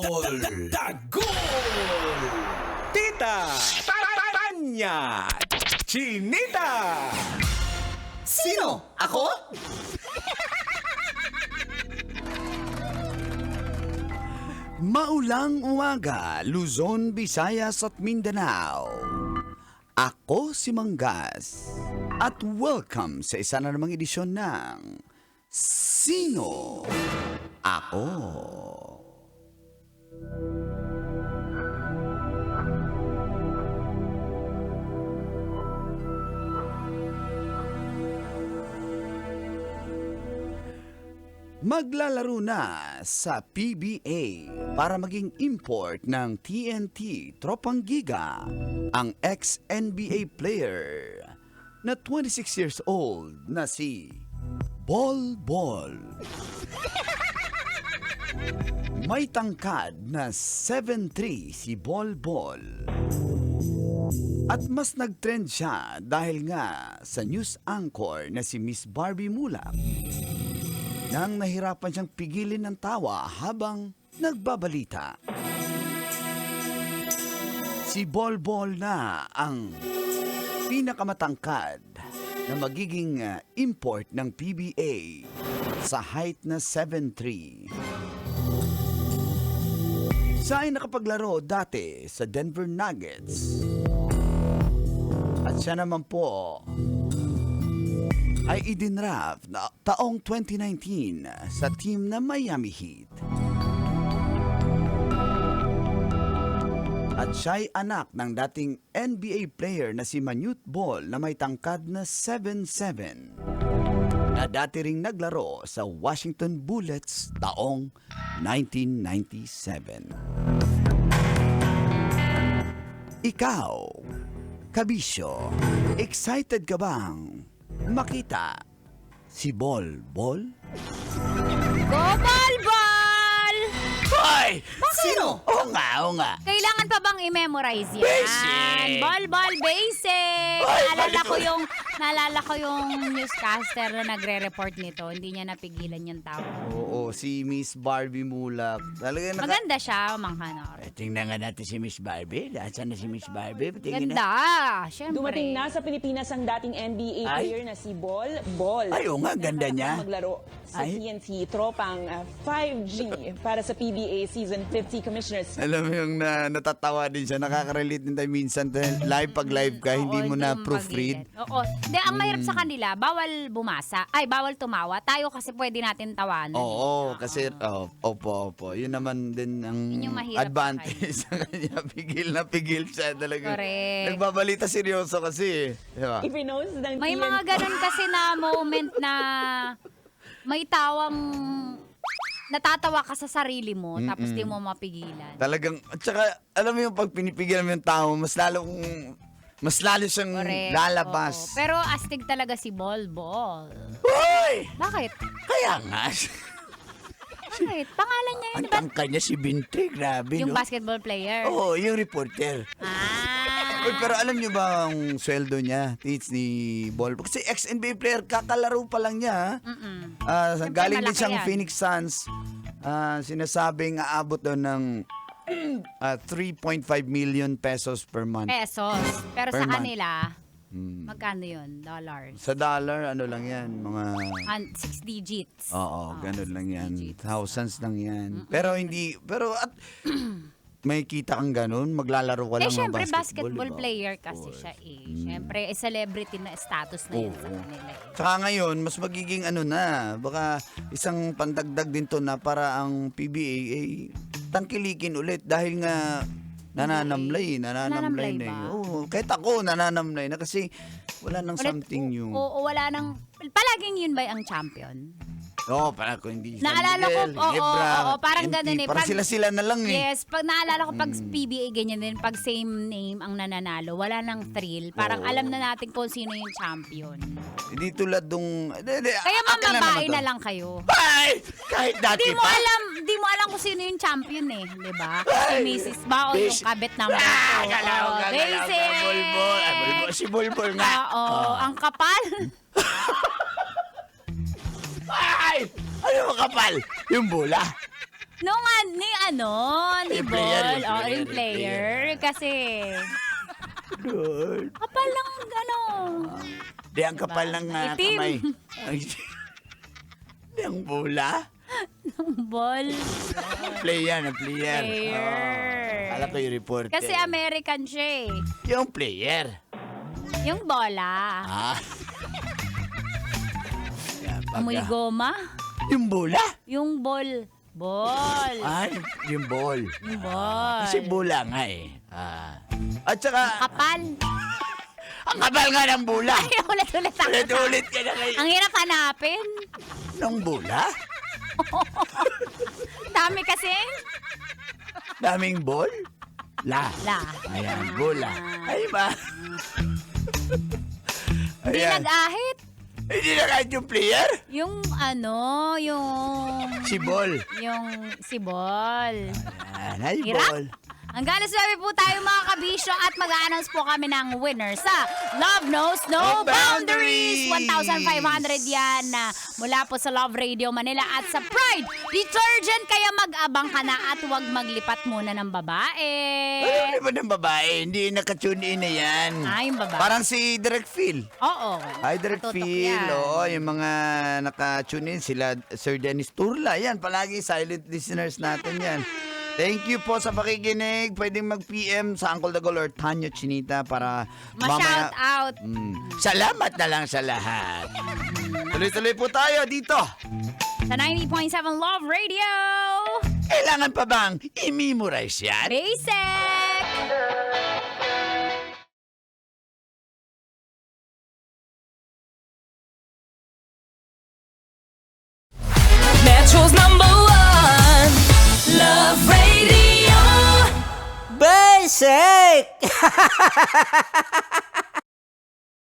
Dagol! Tita! Tanya! Chinita! Sino? Ako? Maulang umaga, Luzon, Visayas at Mindanao. Ako si Manggas at welcome sa isa na namang edisyon ng Sino Ako? Maglalaro na sa PBA para maging import ng TNT Tropang Giga ang ex-NBA player na 26 years old na si Bol Bol. May tangkad na 7'3" si Bol Bol. At mas nag-trend siya dahil nga sa news anchor na si Miss Barbie Mulak nang nahirapan siyang pigilin ng tawa habang nagbabalita. Si Bol Bol na ang pinakamatangkad na magiging import ng PBA sa height na 7'3". Siya ay nakapaglaro dati sa Denver Nuggets. At siya naman po ay idinraft na taong 2019 sa team na Miami Heat. At siya'y anak ng dating NBA player na si Manute Bol na may tangkad na 7'7", na dati ring naglaro sa Washington Bullets taong 1997. Ikaw, kabisyo, excited ka bang makita si Bol Bol? Go, Bol Bol! Hoy! Sino? Oo nga. Kailangan pa bang i-memorize yan? Basic! Bol Bol Basic! Ay, Naalala ko yung newscaster na nagre-report nito. Hindi niya napigilan yung tao. Oo, si Miss Barbie Mulak. Talaga Maganda siya, Mang Hanor. Tingnan nga natin si Miss Barbie. Nasaan na si Miss Barbie? Tingnan Ganda! Siyempre. Dumating na sa Pilipinas ang dating NBA player na si Bol Bol. Ay, oo nga, ganda niya. Maglaro sa Ay. TNT Tropang 5G para sa PBA Season 50 Commissioners. Alam mo yung natatawa din siya. Nakaka-relate din tayo minsan. Live pag live ka, hindi mo na proofread. Oo. Hindi, ang mahirap sa kanila, bawal bumasa. Ay, bawal tumawa. Tayo kasi pwede natin tawanan. Oo, kasi, opo. Yun naman din ang Yun yung mahirap advantage sa kanya. Pigil siya talaga. Correct. Nagbabalita seryoso kasi. Diba? Ipinost ng May TNT. mga ganun kasi na moment na may tawang natatawa ka sa sarili mo tapos di mo mapigilan. Talagang, at saka, alam mo yung pag pinipigilan mo yung tao, mas lalo siyang Correct. lalabas. Oo. Pero astig talaga si Bol Bol. Hoy! Bakit? Kaya nga. Bakit? Pangalan niya yun, Ang di ba? tangkad niya si Binte, grabe, Yung no? basketball player. Oo, yung reporter. Uy, pero alam niyo ba ang sweldo niya, Tits, ni Bol? Kasi ex-NBA player, kakalaro pa lang niya. Siyempre, Galing din malaki siyang yan. Phoenix Suns. Sinasabing aabot doon ng 3.5 million pesos per month. Pesos. Pero Per sa month. kanila, magkano yun? Dollars. Sa dollar, ano lang yan, mga... 6 digits. Oo, ganun lang yan. digits. Thousands lang yan. Pero at may kita kang ganun, maglalaro ka lang ng Siyempre, basketball, basketball diba? player kasi siya eh. Siyempre, celebrity na status na yun sa Oo. kanila eh. Tsaka ngayon, mas magiging baka isang pandagdag din to na para ang PBA ay tangkilikin ulit dahil nga nananamlay Nananamlay na ba? eh. Oo, kahit ako nananamlay na kasi wala nang something new. Oo, wala nang... Palaging yun ba ang champion? Oo, parang kung hindi San Naalala ko, Miguel, oo, Ginebra, oo, parang NT, ganun eh. Parang Pag- sila na lang eh. Yes, pag naalala ko pag PBA ganyan din, pag same name ang nananalo, wala nang thrill. Parang Oo. alam na natin kung sino yung champion. Hindi tulad nung... Kaya mamabae na lang kayo. Ay! Kahit dati Di mo pa. alam kung sino yung champion eh, di ba? Si Mrs. ba o yung Basic. kabit naman Ah, ko? galaw Oo, ka, basic. Bulbul. Ay, Bulbul. Si Bulbul nga. Oo, ang kapal. Ay! Ano yung kapal? Yung bola. yung player, ball. yung Oo, player, yung yung player. Kasi, Lord. kapal lang, ano. Di ang kapal ng Itim. kamay. Di ang bola. Ball. Player. Player. Oh, alam ko yung reporter. Kasi American siya eh. Yung player. Yung bola. Ah. Yan, pagka- Amoy goma. Yung bola? Yung ball. Ball. Ah, yung ball. Yung ball. Kasi bola nga eh. Ah. At saka, Kapal. ang kapal nga ng bola. Ay, ulit-ulit ako. Ulit-ulit ka na kayo. Ang hirap hanapin. Ng bola? Dami kasi. Daming ball? La. La. Ayan, bola. Ay ba? Hindi Ayan. nag-ahit. Hindi na kahit yung player? Yung ano, yung... Si ball. Yung si Ball. Ayan, ay Hirap. ball. Hanggang sabi po tayo mga kabisyo at mag-a-announce po kami ng winner sa Love Knows No No Boundaries! Boundaries! 1,500 yan na mula po sa Love Radio Manila at sa Pride Detergent. Kaya mag-abang ka na at huwag maglipat muna ng babae. Ano ba ng babae? Hindi nakatune in na yan. Ah, yung babae. Parang si Direct Phil. Oo. Ay, Direct Matutok Phil. yan. Oo, yung mga nakatune in sila, Sir Dennis Turla. Yan, palagi silent listeners natin yan. Thank you po sa pakikinig. Pwedeng mag-PM sa Uncle Dagol or Tanya Chinita para Ma-shout out. Salamat na lang sa lahat. Tuloy-tuloy po tayo dito. Sa 90.7 Love Radio. Kailangan pa bang i-memorize yan? Basic! Metro's #1 Love Radio. Basic!